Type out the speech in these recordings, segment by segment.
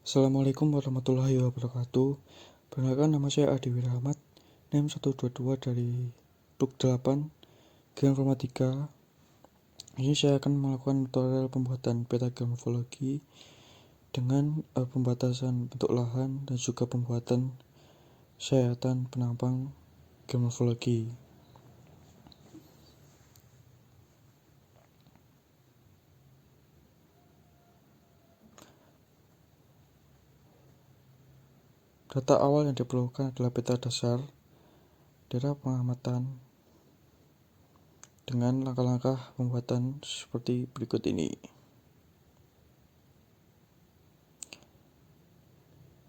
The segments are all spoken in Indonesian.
Assalamualaikum warahmatullahi wabarakatuh. Perkenalkan, nama saya Adi Wirahmat, NIM 122 dari Duk 8, Geoinformatika. Ini saya akan melakukan tutorial pembuatan peta geomorfologi dengan pembatasan bentuk lahan dan juga pembuatan sayatan penampang geomorfologi. Data awal yang diperlukan adalah peta dasar, daerah pengamatan, dengan langkah-langkah pembuatan seperti berikut ini.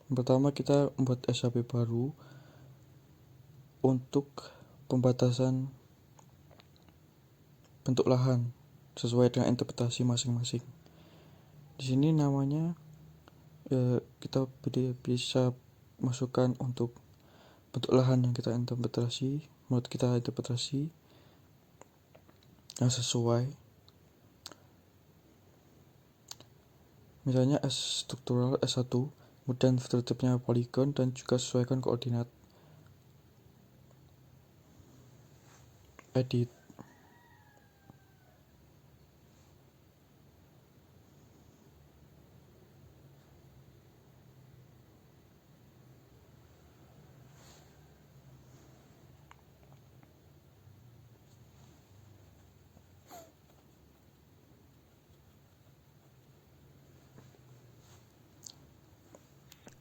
Yang pertama, kita membuat SHP baru untuk pembatasan bentuk lahan sesuai dengan interpretasi masing-masing. Di sini namanya kita bisa masukkan untuk bentuk lahan yang kita interpretasi, menurut kita interpretasi yang sesuai. Misalnya S struktural S1, kemudian tertibnya poligon dan juga sesuaikan koordinat. Edit.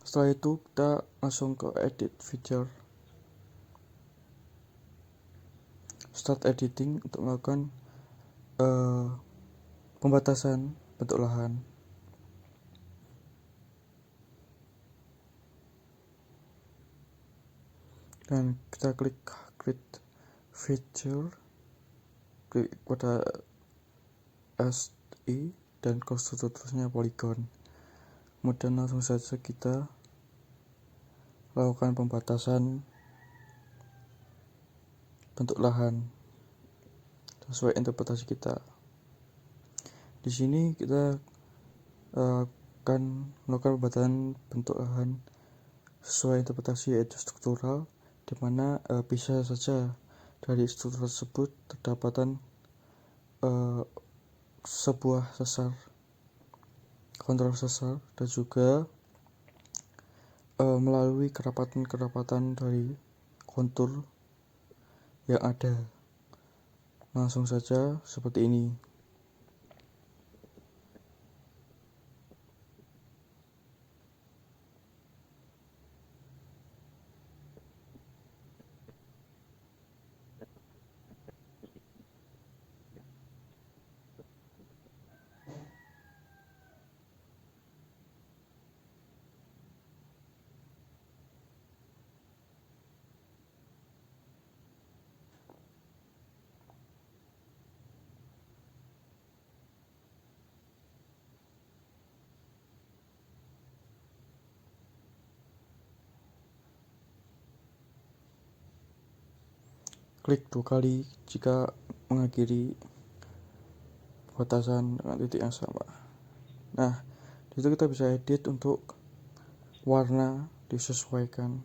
Setelah itu kita langsung ke edit feature, start editing untuk melakukan pembatasan bentuk lahan. Dan kita klik create feature, klik pada SI dan konstruktornya poligon. Kemudian langsung saja kita lakukan pembatasan bentuk lahan sesuai interpretasi kita. Di sini kita akan melakukan pembatasan bentuk lahan sesuai interpretasi yaitu struktural, di mana bisa saja dari struktur tersebut terdapatan sebuah sesar, kontrol sesar, dan juga melalui kerapatan-kerapatan dari kontur yang ada. Langsung saja seperti ini. Klik 2 kali jika mengakhiri batasan dengan titik yang sama. Nah, disitu kita bisa edit untuk warna disesuaikan,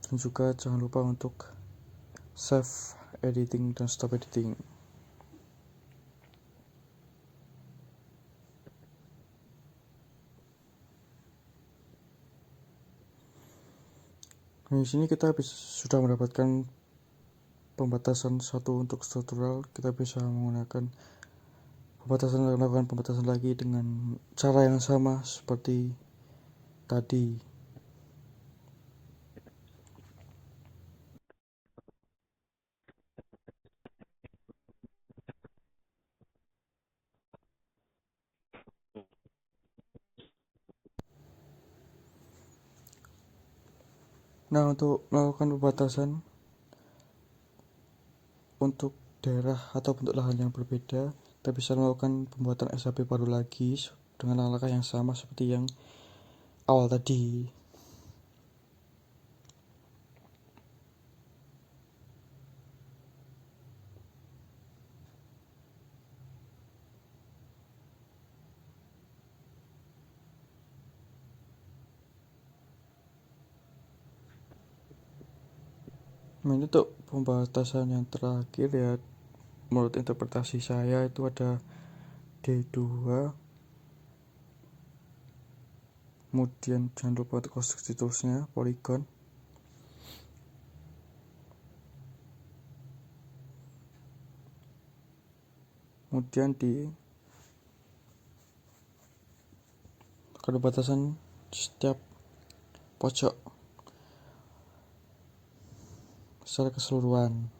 dan juga jangan lupa untuk save editing dan stop editing. Di sini kita sudah mendapatkan pembatasan satu untuk struktural. Kita bisa menggunakan melakukan pembatasan lagi dengan cara yang sama seperti tadi. Nah, untuk melakukan pembatasan untuk daerah atau bentuk lahan yang berbeda, kita bisa melakukan pembuatan SHP baru lagi dengan langkah yang sama seperti yang awal tadi. Ini untuk pembatasan yang terakhir ya, menurut interpretasi saya itu ada D2, kemudian jangan lupa untuk konstruksi toolsnya, polygon, kemudian di kode batasan setiap pojok secara keseluruhan.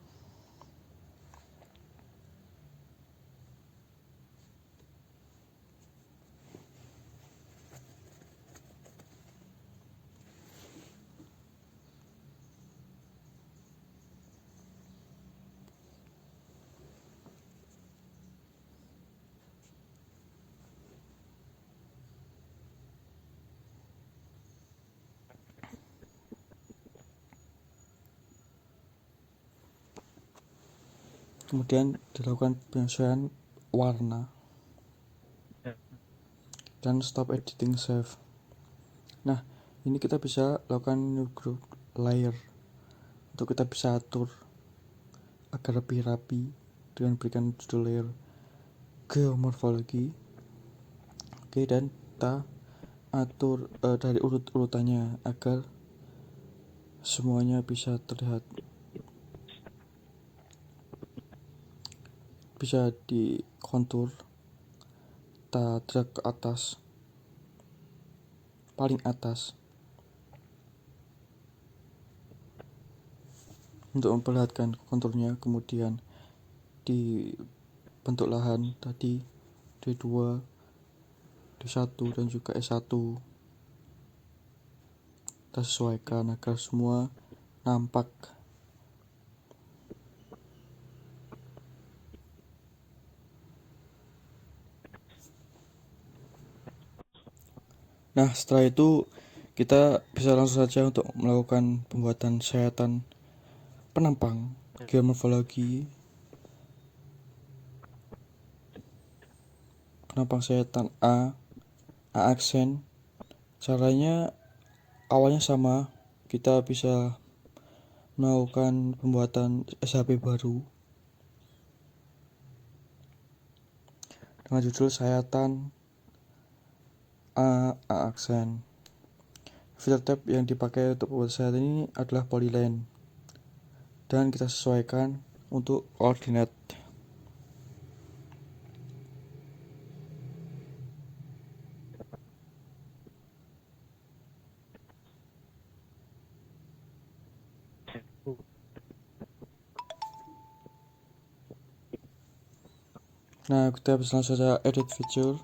Kemudian dilakukan penyesuaian warna dan stop editing save. Nah, ini kita bisa lakukan new group layer untuk kita bisa atur agar lebih rapi dengan berikan judul layer geomorfologi. Oke, dan kita atur dari urut-urutannya agar semuanya bisa terlihat, bisa di kontur, kita drag ke atas, paling atas, untuk memperlihatkan konturnya. Kemudian di bentuk lahan tadi D2, D1 dan juga S1 kita sesuaikan agar semua nampak. Nah, setelah itu kita bisa langsung saja untuk melakukan pembuatan sayatan penampang geomorfologi, penampang sayatan A aksen. Caranya awalnya sama, kita bisa melakukan pembuatan SHP baru dengan judul sayatan A aksen. Filter tab yang dipakai untuk pembuatan sayatan ini adalah polyline dan kita sesuaikan untuk koordinat. Nah, kita bisa langsung saja edit feature,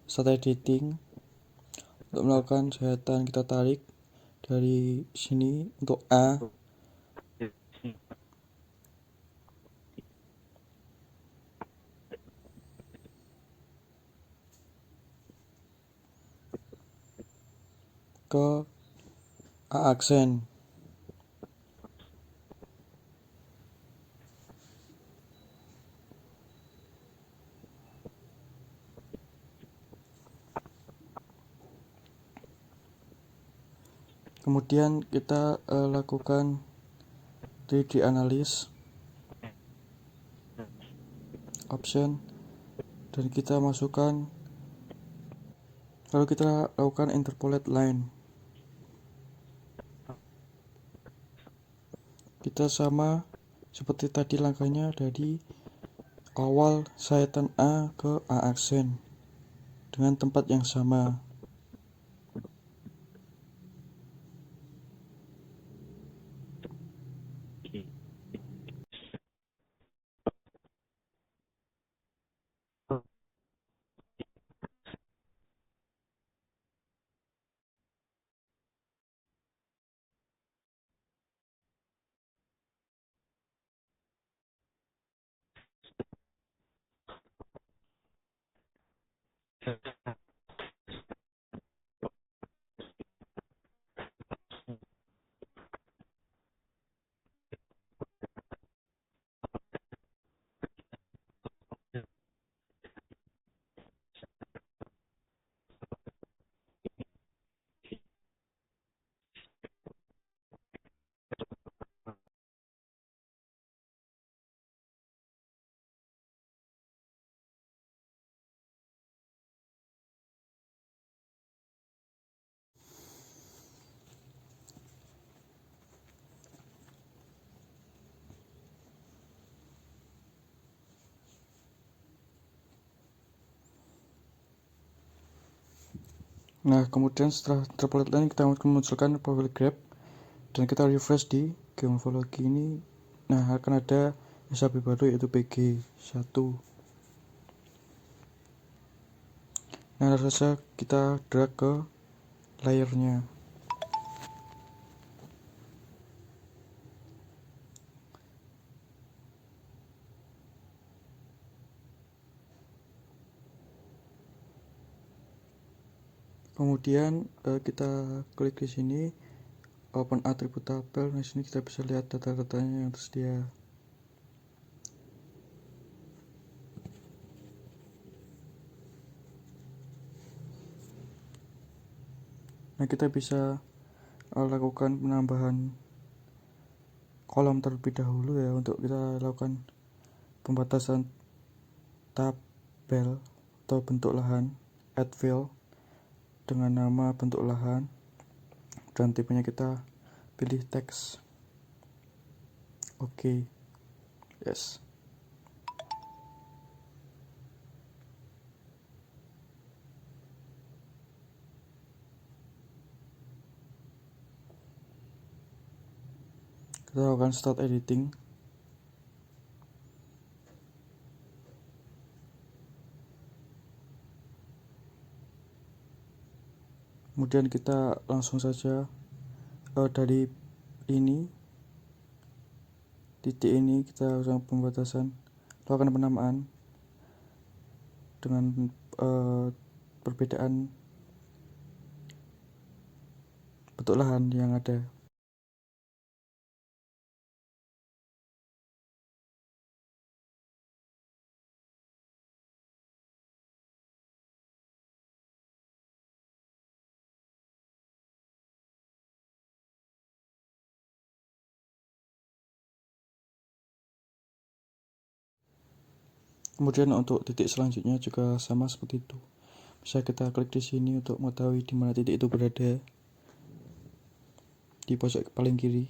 start editing. Untuk melakukan sayatan kita tarik dari sini untuk A, ke A aksen. Kemudian kita lakukan 3D analysis option dan kita masukkan, lalu kita lakukan interpolate line. Kita sama seperti tadi langkahnya dari awal sayatan A ke A aksen dengan tempat yang sama. Nah, kemudian setelah interpolate line kita akan munculkan profile grab dan kita refresh di geomorfologi ini. Nah, akan ada SAP baru yaitu PG1. Nah, langsung saja kita drag ke layernya. Kemudian kita klik di sini open attribute tabel. Nah, di sini kita bisa lihat data-datanya yang tersedia. Nah, kita bisa lakukan penambahan kolom terlebih dahulu ya, untuk kita lakukan pembatasan tabel atau bentuk lahan, add fill dengan nama bentuk lahan, dan tipenya kita pilih teks. Oke. Yes. Kita lakukan start editing. Kemudian kita langsung saja dari ini, titik ini kita lakukan pembatasan, lakukan penamaan dengan perbedaan bentuk lahan yang ada. Kemudian untuk titik selanjutnya juga sama seperti itu. Bisa kita klik di sini untuk mengetahui di mana titik itu berada, di pojok paling kiri.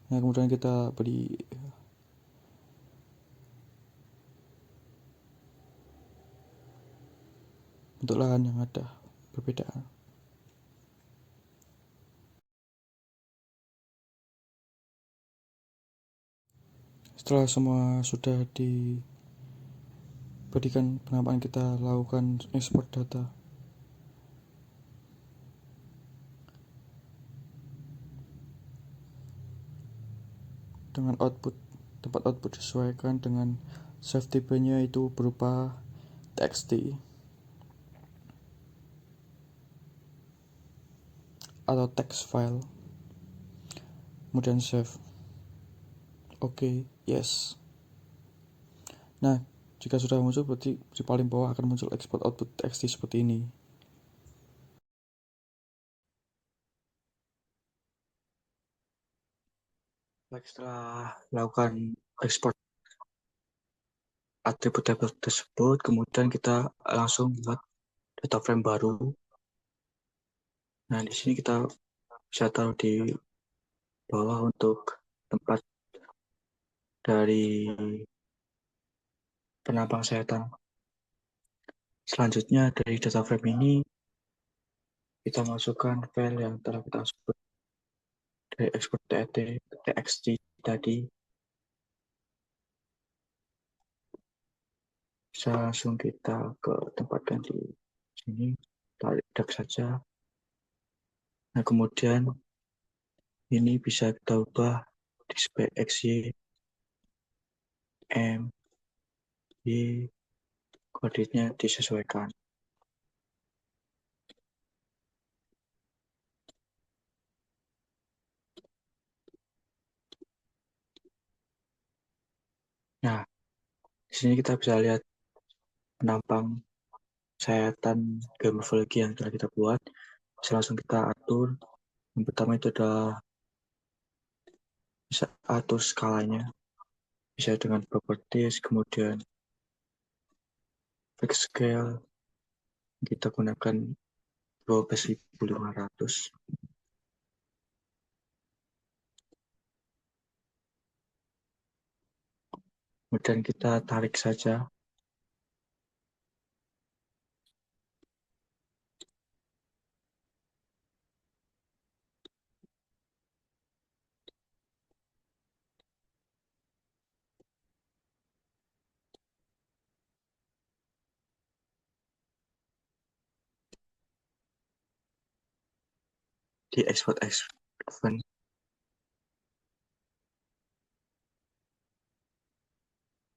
Nah, kemudian kita beri bentuk lahan yang ada perbedaan. Setelah semua sudah diberikan penamaan, kita lakukan export data. Dengan tempat output disesuaikan dengan save type-nya itu berupa txt atau text file. Kemudian save. Oke, yes. Nah, jika sudah muncul, berarti di paling bawah akan muncul export output txt seperti ini. Baik, setelah lakukan export atribut tabel tersebut, kemudian kita langsung buat data frame baru. Nah, di sini kita bisa taruh di bawah untuk tempat dari penampang sayatan. Selanjutnya dari data frame ini kita masukkan file yang telah kita sebut dari export txt tadi. Bisa langsung kita ke tempat ganti sini, tarik drag saja. Nah, kemudian ini bisa kita ubah display xy, m, y, koordinatnya disesuaikan. Nah, di sini kita bisa lihat penampang sayatan geomorfologi yang telah kita buat. Bisa langsung kita atur. Yang pertama itu adalah bisa atur skalanya, bisa dengan properties, kemudian fixed scale, kita gunakan 12.500. Kemudian kita tarik saja. di export event,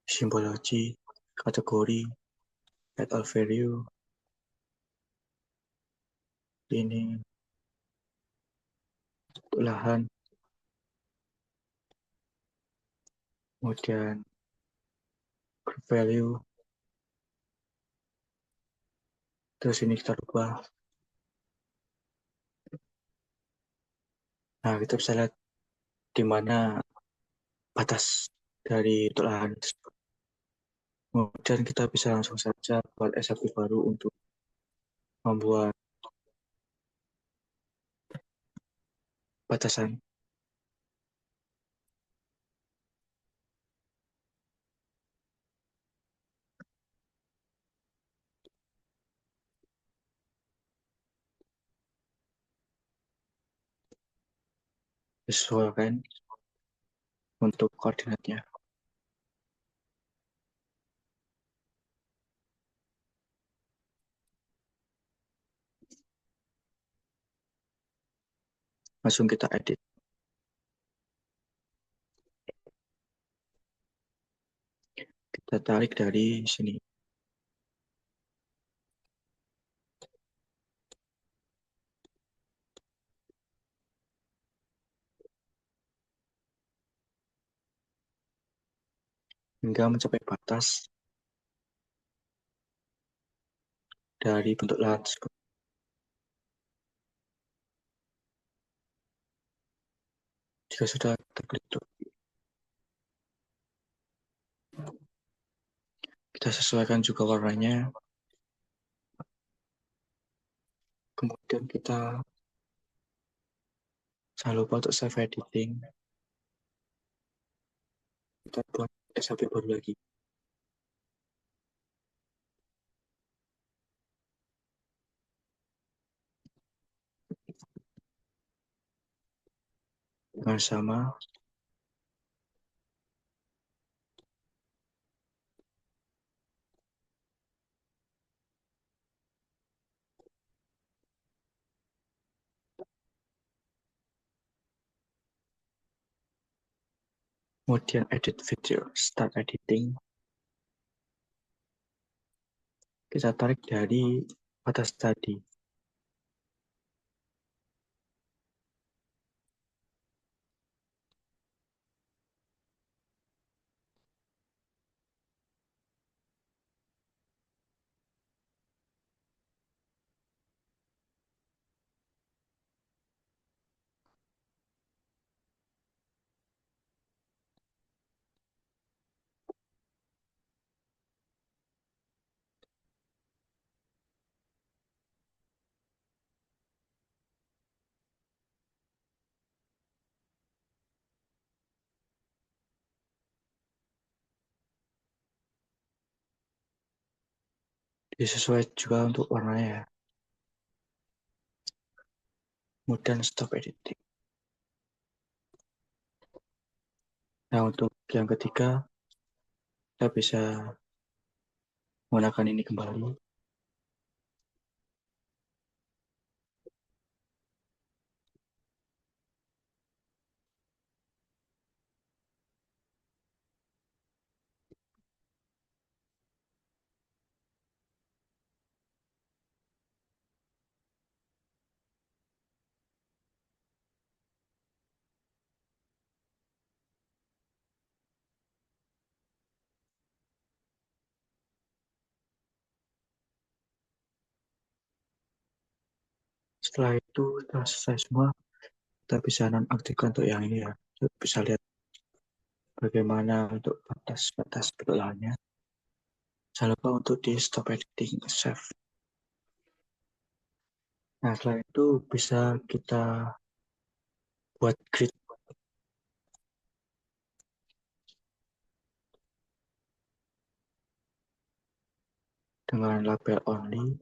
simbologi, kategori, add all value, ini untuk lahan, kemudian group value, terus ini kita rubah. Nah, kita bisa lihat di mana batas dari untuk lahan tersebut. Kemudian kita bisa langsung saja buat SAP baru untuk membuat batasan. Sesuaikan untuk koordinatnya. Langsung kita edit. Kita tarik dari sini. Hingga mencapai batas dari bentuk lahan tersebut. Jika sudah terklik, kita sesuaikan juga warnanya. Kemudian kita jangan lupa untuk save editing. Kita buat SAP baru lagi. Dengan sama, kemudian edit feature, start editing. Kita tarik dari batas tadi. Disesuaikan juga untuk warnanya. Kemudian stop editing. Nah, untuk yang ketiga, kita bisa menggunakan ini kembali. Setelah itu, setelah selesai semua, kita bisa nonaktifkan untuk yang ini ya. Kita bisa lihat bagaimana untuk batas-batas bentuk lahannya. Jangan lupa untuk di stop editing, save. Nah, setelah itu bisa kita buat grid dengan label only.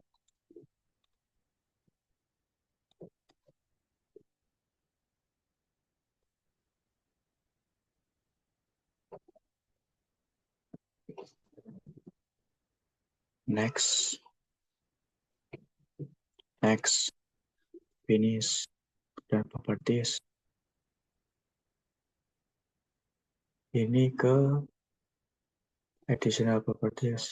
Next, finish, dan properties. Ini ke additional properties.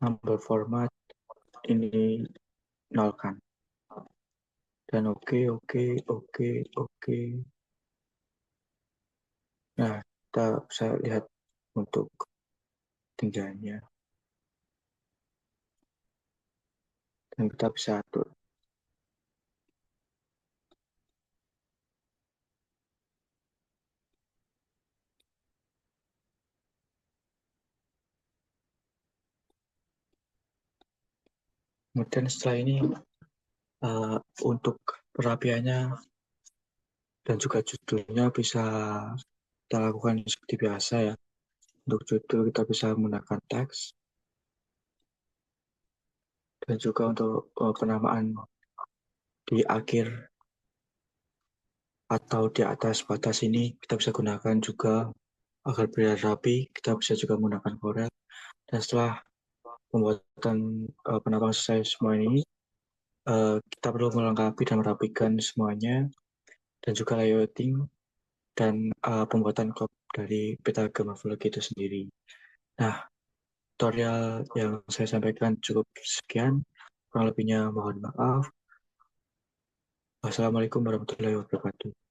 Number format ini nolkan. Dan oke. Nah, kita bisa lihat untuk tingginya. Dan kita bisa atur. Kemudian setelah ini untuk perapiannya dan juga judulnya bisa kita lakukan seperti biasa ya. Untuk judul kita bisa menggunakan teks dan juga untuk penamaan di akhir atau di atas batas ini kita bisa gunakan juga agar terlihat rapi. Kita bisa juga menggunakan Corel. Dan setelah pembuatan penampang selesai semua ini, kita perlu melengkapi dan merapikan semuanya dan juga layouting dan pembuatan crop dari peta morfologi itu sendiri. Nah, tutorial yang saya sampaikan cukup sekian. Kurang lebihnya mohon maaf. Wassalamualaikum warahmatullahi wabarakatuh.